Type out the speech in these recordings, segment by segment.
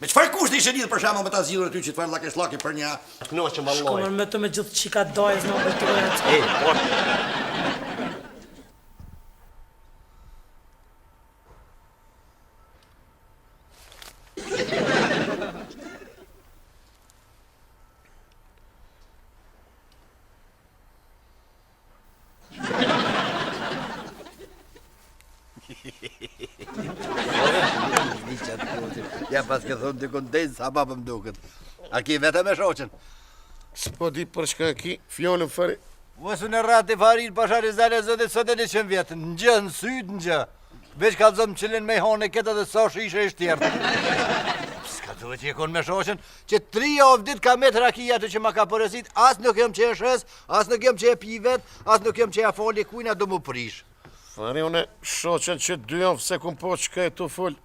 Me çfarë kushti ishe lidhur për shembull me ta zgjidhur aty që të fal llaki për një Knoqëm vallaj. Shkon me të me gjithë çika dajës në betyrë. Ja pas ke thonë dikon dejnë sa babë më duket. A ki vete me shoqen? S'po di për shka ki, fjallën fare. Mosu në ratë i farin, pasha rizale zotit sot e 100 vjetë. Në gjë, në sytë, në gjë. Veç ka zëmë qëllin me hone këtë dhe sa shishe i shtjertë. Ska duhet që e konë me shoqen, që 3 javë dit ka metë rakia të që ma ka përësit, as nuk jam që e shes, as nuk jam që e pivet, as nuk jam që e foli kujna do mu prish. Fare une shoqen që 2 javë se kum po që ka e të full.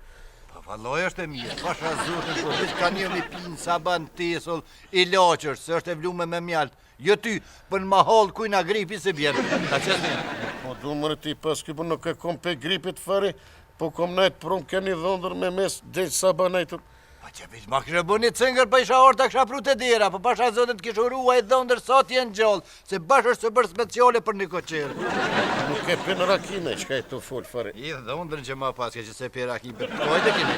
Valloj është e mirë, pasha zotën, po veç ka një pinë saban tesull, i laqër, se është e vlume me mjaltë. Jo ty, për në mahall kujna gripi se bjerë. Ka qëtë mirë. Po du mërë ti pas këpër nuk e kom pe gripit fare, po kom najtë prum keni dhondër me mes dhe saban najtë. Pa që vish ma kështë bu një cëngër për isha orë të kësha pru të dira, po pasha zotën të kishë urua i dhondër sa t'jenë gjallë, se bashë është së bërë speciale për një koqerë. Nuk e për në rakime, që ka e të full fare. I dhondërën që ma paske që se për rakim për kojtë kini.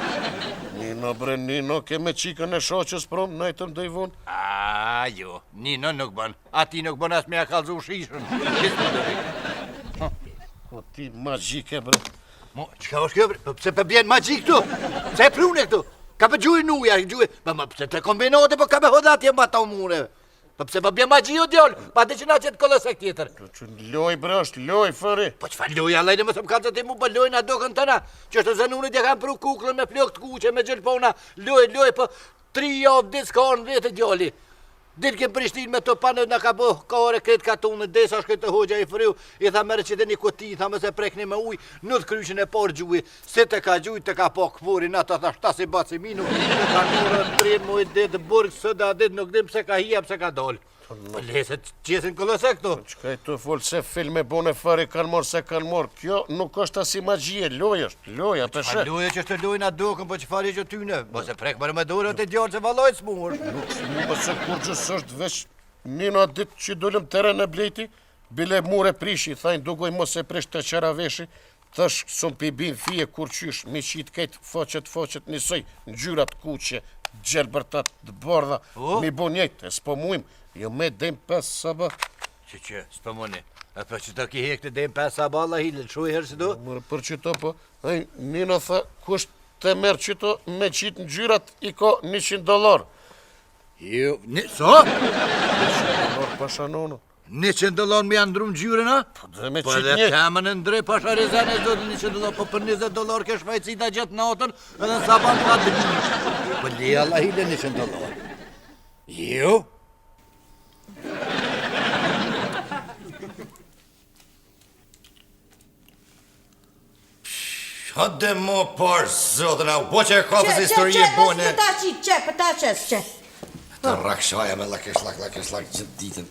Nino bre, Nino, ke me qikën e shoqës prom, najtë më dojvon. A, jo, Nino nuk bën, ati nuk bën as me a kalzu shishën. O ti magjike bre. Mo, qëka është kjo bre? Pse për bjenë magjik këtu? Pse e prune këtu? Ka për gjuhi nuja, gjuhi, pëse të kombinote, po ka për hodati e ma ta umure. Pëse për bje magji o djollë, pa të që na qëtë kolosek tjetër. Që loj bre, është loj fare. Po që fa loj, alajnë më thëmë kalë të ti mu, po loj na dokën të na. Që është të zanunit ja kam pru kuklën me flok të kuqe, me gjelpona, loj, po 3 javë ditë s'ka orë në vetë djolli. Dilë kem Prishtinë me të panë, në ka bëhë ka ore kretë katunë, desa është këtë hoxha i friu, i tha mërë që dhe një kuti, tha më se prekni me uj, në të kryqin e por gjuhi, se të ka gjuhi, të ka po këpuri, në të tha shtasi baci mi, nuk të ka nërë të primë, mujtë ditë, burgë, së da ditë, nuk dim pse ka hija, pse ka dollë. Po leset qesin këllëse këtu. Qëka i të folë se filme bone fare kanë morë se kanë morë, kjo nuk është asi magjie, loj është, loja peshe. Loja që është lojnë atë dukën, po që fari që tyne, po se prek mërë me dure të gjallë që valojt s'mur. Nuk s'mu se kur gjës është veç Nino atë ditë që dullëm teren e blejti, bile mure prishi, thajnë dugoj mos e prish të qaraveshi, tësh sum pi bin fije kur qysh, mi qit kejt foqet njësoj, në gjyrat kuqe, gjelbërtat të bordha, mi bo njejt, e s'po muim, jo me dejmë 5 sabah. Që, s'po muni, e për që të ki hek të dejmë 5 sabah, la hilën, shu i herë si do? Mërë për që to po, Nino tha, kusht të merë që to me qitë në gjyrat i ka $100. Jo, so? $100 pasha nono. $100 me janë ndru në gjyre, na? Po dhe me Po qitë edhe një. temën e ndrej pasha rezane e zotë $100, po për $20 ke shfajcita gjatë natën, edhe në saban ka të një. Po le Allah hilën $100. Jo? Hëdë mo parë, zotën, au, po që e ka të historie bone. Për ta qes. Të rakshaja me lakesh lak gjithë ditën.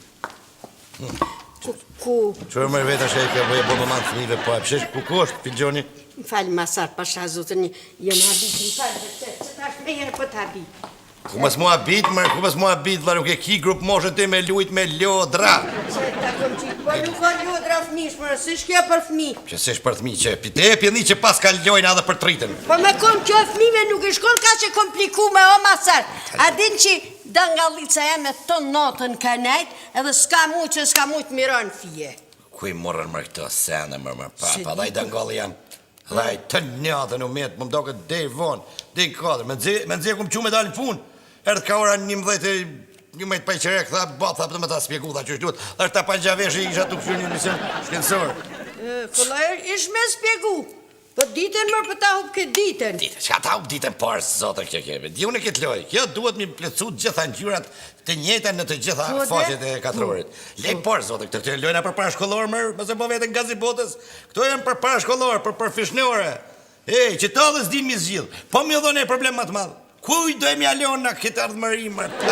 Ku? Qërë mërë vetë është e ke bëje bo më manë fëmive, po e pëshesh ku është, Pilgjoni? Më falë masar, pasha zotën, jem habit, më falë, që tash me herë për t'habit. Ku mësë mua bitë, mërë, ku mësë mua bitë, vla nuk e ki grupë moshën të me lujt me lodra. Që ta kom qitë, po nuk ka lodra fëmish, mërë, së shkja për fëmi. Që sesh për fëmi, që pite e pjeni që pas ka lojnë adhe për tritën. Po me kom kjo fëmive nuk i shkon ka që kompliku me o masar. A din që dëngallica e me ton natën ka nejt, edhe s'ka mu të miron fije. Kuj morën mërë këto sene, mërë, pa, dhaj dëngalli jam. Dhaj të njatën u metë, më mdo këtë dej vonë, dej kadrë, me nëzje kum që me dalë në punë. Erdhë ka ora 11 pa i qerek, tha, thapë të me ta spjegu, tha që shtuat, është ta palgjavesh i isha të këshur një mision shkendësor. Këllaj, ish me spjegu, po ditën mërë për ta hup këtë ditën. Ditën, që ta hup ditën parë, zotër kjo kebe, di unë e këtë loj, kjo duhet mi plecu gjitha ngjyrat të njëjta në të gjitha faqet e katrorit. Lej parë, zotër, këtë lojna për parashkollor mërë, mëse po vetën gazibotës, këto janë për parashkollor, për fishnore. Që talës din mi zgjidh, po mi dhone e problem më të madhë. Kuj do e mi alonë në këtë ardhëmëri, më të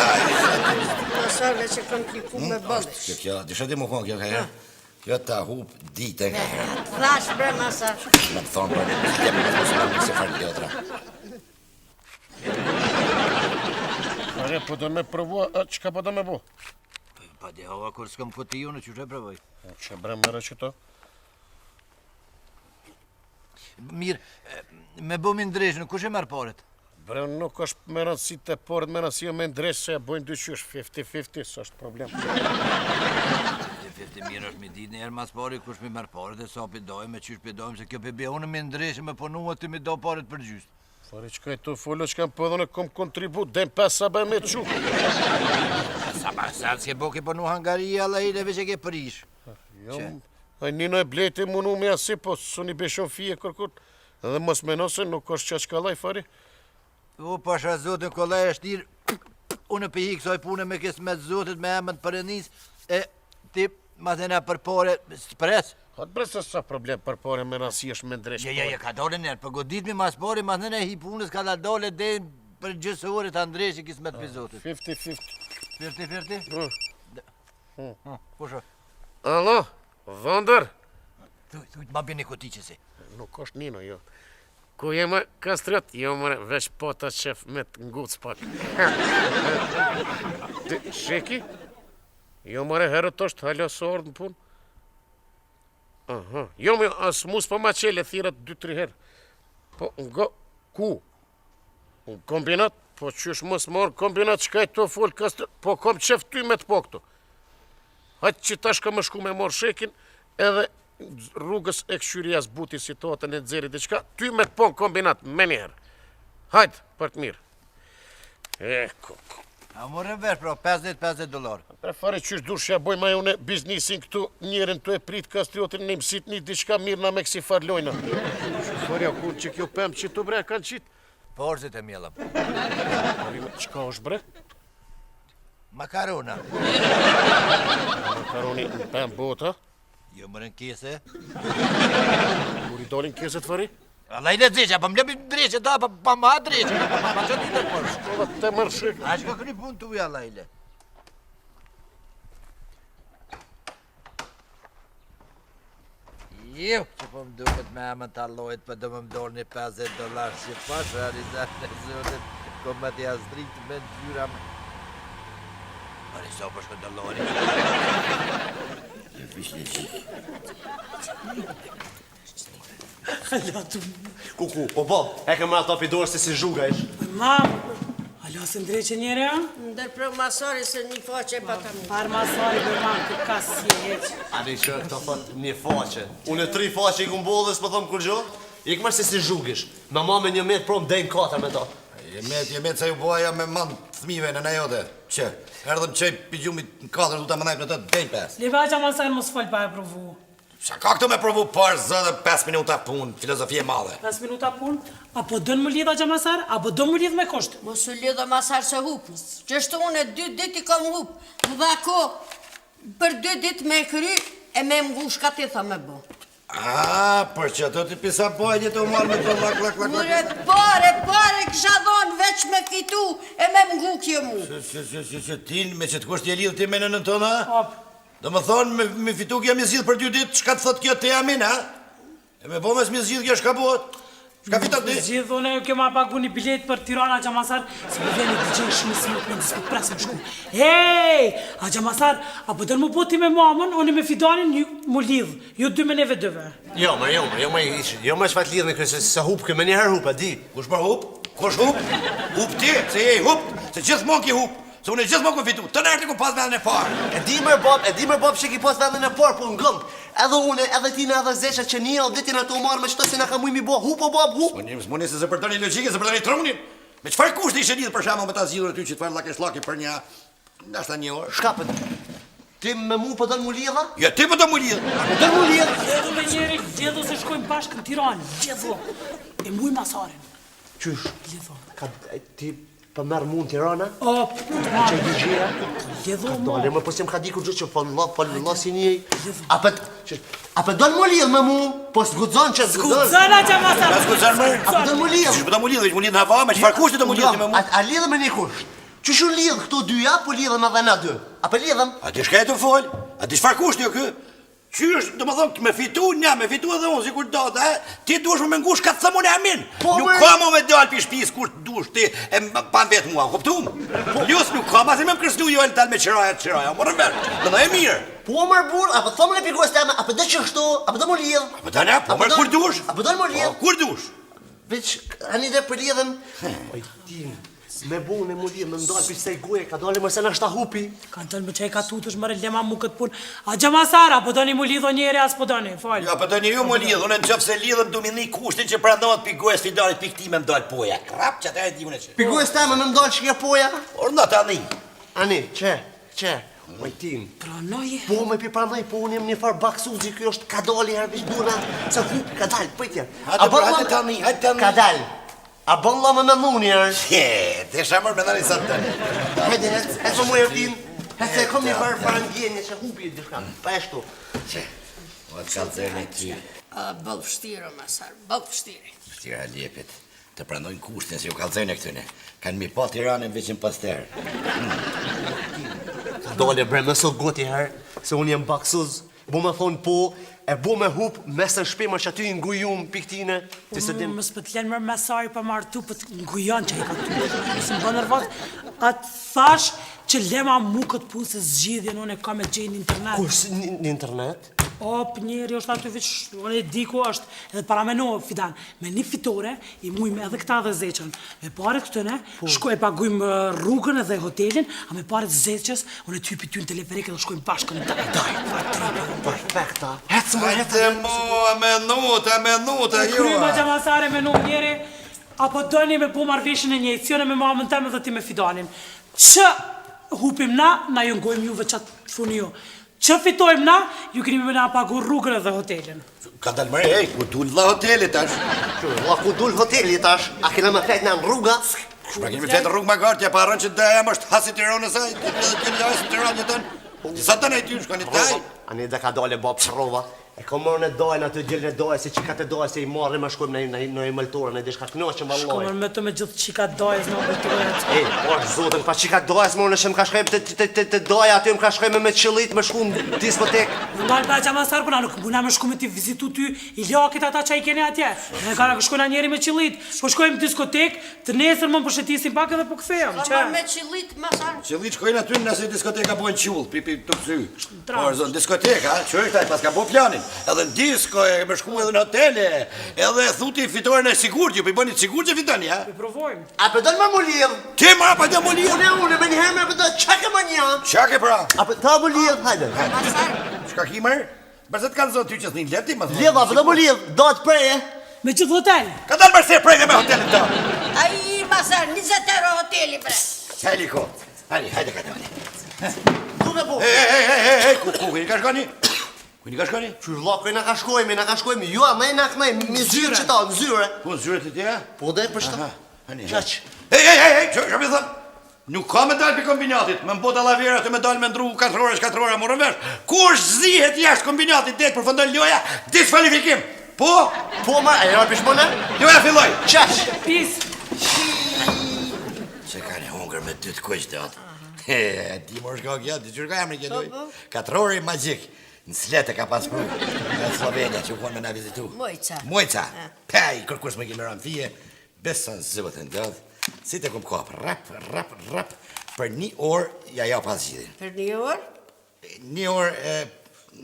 Nësarve që kompliku me bëllësh. Kjo, disha ti më konë kjo ka herë? Kjo ta hup dite ka herë. Thash bre masar. Më të thonë për një, të kemë në të mësë se farë një otra. Bre, po do me provua, qka po do me bo? Pa dhe hova kur s'kam këti ju në që të provoj. Që bre mëre që to? Mirë, me bo mi ndreshën, kush e marë paret? Bre, nuk është me rëndësi të porët, me rëndësi me ndresh se bojnë dyqysh, 50-50, së është problem. 50 mirë është mi ditë në herë mas pari, kush mi marë paret e sa pëdojmë, me qysh pëdojmë, se kjo pëbe unë me ndreshën, me ponua të mi do paret për gjysë. Fare që ka i të follo që kam pëdhën e kom kontribut, dem 5 sabaj me quk. Sa pasar s'ke bo ke ponu Hangaria, alla hile veç e ke prish. A njëno e blejti munu me asi, po së një beshon fije kërkut, edhe mos menose nuk është që shkallaj, fari. U pasha zotin kollaj e shtirë, unë për hikë soj punë me kësë me zotit me emën të përënis, e ti ma të nga përpore së presë. Hëtë bre se sa problem për pare me rëndësi është me ndresh. Ja, ka dole njerë, për godit mi mas pori, ma të nga hi punës ka da dole dhe për gjësë ore të andreshi kisë me të për zotit. 50-50. 50-50? Kusho? Alo, Vëndër? Thujt ma bjeni këti që si. Nuk është Nino, jo. Ku jeme kastriot, jo mëre, veç po të qef me të nguc pak. Sheki? Jo mëre, herët është halosor në punë. Aha, jo me asë mus pa ma qele, thirat 2-3 herë. Po, nga, ku? Në kombinat? Po, qysh mos marë kombinat, qka i të folë kastriot? Po, kom qef ty me të po këtu. Hajtë që tash ka më shku me marë shekin, edhe rrugës e këshyrias buti situatën e dzeri diqka, ty me të pon kombinat, me njerë. Hajtë, për të mirë. A morën vesh, pra, $50 Pre fare qysh dush ja boj ma jone biznisin këtu, njerën të e prit kastriotin në mësit një diqka mirë na me kësi farlojna. Farja, ku që kjo pëmë që të bre, kanë qitë? Porzit e mjellëm. Qka është bre? Makarona. Makaroni në pëmë bota, Jo mërën kese. kur i dolin keset fari? Allah i le dreqe, pa më lebi dreqe, da, pa ma dreqe, pa që t'i të përsh. Shkolla të mërë shek. A që ka këni pun të uja, Allah i le. Jo, që po më duket me amën të allojt, për do më mdorë një $50 që pash, realizat në zotit, ko më t'ja zdritë me në gjyra më. Pari so përshko $. Kuku, po Bob, e ke mërë ato pidorë se si zhuga ish. Mam, alo se ndreqe njëre, a? Ndër masori se një faqe pa të më. Par masari për mam, këtë ka si heq. A di që këto thot një faqe. Unë 3 faqe i kumbolë dhe s'po thom kur gjo. Ik mërë se si zhugish. Me ma me 1 metë prom dejnë 4 me to. Jemet se ju boja me mandë thmive në nejote. Që, erdhëm qëj pijumit në 4 du të më najpë në të dejnë 5. Leva që masar mos fol pa e provu. Qa ka këto me provu parë zë 5 minuta punë, filozofie madhe. 5 minuta pun, apo dënë më lidha që masar, apo dënë më lidh me kosht. Mos u lidhë masar se hupës. Qështu unë e 2 dit i kom hupë. Më dha ko për 2 dit me kry e me mgush ka ti tha me bo. A, për që të t'i pisa bojnë të marrë me të lak. Mure pare kësha dhonë veç me fitu e me mgu kjo mu. Që tin me që t'kusht je lidhë ti me në tonë, ha? Hop. Do më thonë, me fitu kja mi zhidhë për 2 ditë, shka të thot kjo të jamin, ha? E me bo mes mi zhidhë kjo shka bot? Shka fitat ti? Gjithë unë kjo ma pagu një bilet për Tirana, Gjamasar, se më vjen i DJ shumë si më këndis për presë më shku. Hej, a Gjamasar, apo dërë më boti me mamën, unë me Fidanin ju mu lidhë, ju 2 me neve 2. Jo më shfat lidhë me kërë se hup kë me njëherë hup, a di. Kush për hup? Kush hup? Hup ti, se je i hup, se gjithë mon ki hup. Se unë e gjithë mon ku fitu, të nërti ku pas vendin e parë. E di mërë Bob që ki pas vendin e parë, po në gëmë. Edhe une, edhe ti në edhe zesha që një o ditin ato marrë me qëto se në ka muj mi bo hup o Bob hup. S'moni se për të një logike, se për të një trunin. Me qëfar kushti ishe lidhë për shemë me ta zhidhur e ty që të farë lake për një... Nashta 1 orë. Shkapët, ti me mu për dënë mu lidha? Jo, ti për të mu lidhë. Për dënë mu lidha? Gjedhu me njeri, gjedhu se shkojmë bashkë në Tiranë, gjedhu. E muj masarin. Qysh? Gjedhu. Ka ti për merë mu në Tirana? O, të mamë. Që i digjera? Gjedhu mo. Dole, më përse më ka dikur gjithë që për në si njëj. Ape dënë mu lidhë me mu, po s'gudzon që s'gudzon. Zëna që masar. Pas ku zërë mërë? Ape dënë mu lidhë? Që për të mu lidhë, që mu lidhë në hava, me qëfar kushti të mu lidhë me mu? A lidhë me një kusht? Që shu lidhë këto dyja, po lidhëm edhe na 2? Ape lidhëm? A ti shka e të folë? A ti qëfar kushti jo kë? Qysh, do më thonë, me fitu edhe unë, si kur do, ti duesh me ngush ka të thëmë unë e amin. Nuk ka mu me dalë për shpis kur të duesh ti, e pan vetë mua, kuptum? Ljus nuk ka, ma si me më kërstu jo e në talë me qëraja, morën vetë, dhe e mirë. Po mërë burë, apo thëmë në pikojës teme, apo dhe qështu, apo dhe më lidhë. Apo dhe ne, po mërë kur duesh? Apo dhe më lidhë. Kur duesh? Veç, ani dhe për lidhëm. Me bunë e mu lidhë, me ndalë për sej goje, ka dalë mërse në ashta hupi. Kanë tënë më qaj ka tutësh mërë lema mu këtë punë. A Gjamasar, apo doni mu lidho njeri, as po doni, falë. Jo, po doni ju mu lidhë, unë në qëfë se lidhëm du mi një kushtin që pranohet për gojës fidarit për këti me ndalë poja. Krap që ata e di unë e që. Për gojës teme me ndalë që kja poja. Orë ta një. Ani, që, Majtim. Pranoje. Po me pi pranoj, po unë jem një farë baksuzi, kjo është ka dali herë vish buna, se hupi, ka dalë, pëjtje. Hajde tani. Ka dalë. A bën la me mendu njerë? Te shamër me nani sa të tani. Hajde, hajde më ertin. Hajde, kom një farë ngjenje që hupi e dishka. Pa eshtu. O të kalëzërni ty. Bëllë fështirë, Masar, bëllë fështirë. Fështira lepit. Të pranojnë kushtin se ju kalëzërni e këtëne. Kanë mi pa Tiranin veqin pas terë. Dole bre, me sot goti herë, se unë jem baksuz, bu me thonë po, e bu me hup, mes në shpima që aty ngujum piktine, ti se din... Më s'pët len mërë mesari për martu, për të ngujon që i ka ty. Nësë më bënë nervos, atë thash që lema mu këtë punë se zgjidhjen unë e ka me gjejnë internet. Kur si në internet? O, për njeri është aty vëq, unë e diku është, edhe para me no, Fidan, me një fitore, i mujmë edhe këta dhe zeqën. Me paret këtëne, shkoj e pagujmë rrugën edhe hotelin, a me paret zeqës, unë e typi ty në teleferik edhe shkojmë bashkën në daj. Perfekta. Hecë më, Hajde mua, me nuta, jo. Kryma Gjamasare me no njeri, apo doni me po marveshën e njejcione me mamën teme dhe ti me Fidanin. Që hupim na ju ngojmë juve qatë funi ju. Që fitojmë na, ju keni me na pagu rrugën edhe hotelin. Ka dalë mërë, ku dull la hotelit tash? La ku dull hoteli tash, a kena me flejt në rruga? Shpa kemi fletë rrugë ma gartja, pa arën që të dajem është hasi Tironë e saj, kemi lajës në Tiranë një tënë. Disa të nejtë ju, shkoni të daj. Ani dhe ka dole bab prova. E ka mërë në dojnë aty gjellën e dojë, se qika të dojë, se i marrë me shkojmë në i mëlltorën, e dhe shka kënoqëm valloj. Shkomër me të me gjithë qika dojës në mëlltorën. E, por zotën, pa qika dojës, më në që më ka shkojmë të dojë, aty më ka shkojmë me qëllit, me shku në diskotek. Ndalë pa Gjamasar, përna nuk buna me shku me ti vizitu ty, i lakit ata që i keni atje. Ne ka shkojna njeri me qëllit, po shkojmë diskotek, të nesër më përshetisim pak edhe po këthejëm, që? Me qilit, Masar. Qëllit shkojnë aty nëse diskoteka bojnë qull, pipi të kësy. Por zonë diskoteka, që është taj pas ka bo planin. Edhe në disko e me shku edhe në hotele, edhe thuti fitore e sigurt, ju për i bëni sigurt që fitoni, ha? I provojmë. A për dojnë më lidhë? Ti ma pa dhe më lidhë? Unë, me njëherë me për dojnë, qake më një? Qake pra? A për ta më lidhë, hajde. Shka ki mërë? Bërse të kanë zonë ty që s'ni leti, më thonë. Lidhë, a për da më lidhë, do të preje. Me gjithë hotel. Ka dalë mërse prejnë me hotelit të. Ai, Masar, 20 euro hoteli, bre. Qajli ko. Hajde ka dalë. Du me bu. Hey, ku i ka shkoni? Ku i ka shkoni? Qysh lakoj na ka shkojme, ju a me na kënej, mi zyrë që ta, në zyre. Ku në zyret të tja? Po dhe për shta. Qaq. Hey, që mi thëmë? Nuk ka me dalë për kombinatit, me mbota lavera të me dalë me ndru 4 ore, morën vesh. Kur zihet jashtë kombinatit det për fëndon loja, diskvalifikim. Po, ma, e jara pishmone? loja filloj. Qaq. Pis. Se ka një hungër me 2 koqë të atë. Ti më shka kja, ti qërka emri kjo doj. 4 ore magjik. Në slete ka pas pru. Në Slovenia që u konë me na vizitu. Mojca. Pej, kërkus me kemi ranë fije. Besan zëvët e ndodhë. Si të kom kopë, rap. Për 1 orë, ja pas gjithin. Për 1 orë? 1 orë,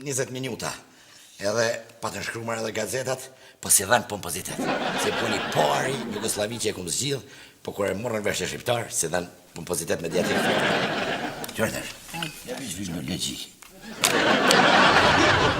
20 minuta. Edhe pa të shkrumar edhe gazetat, po si dhanë pun pozitet. Se puni pari Jugoslavi që e kom zgjidh, po kër e morën vesh e shqiptar, si dhanë pun pozitet mediatik. Qërëtër, ja vish në legjik.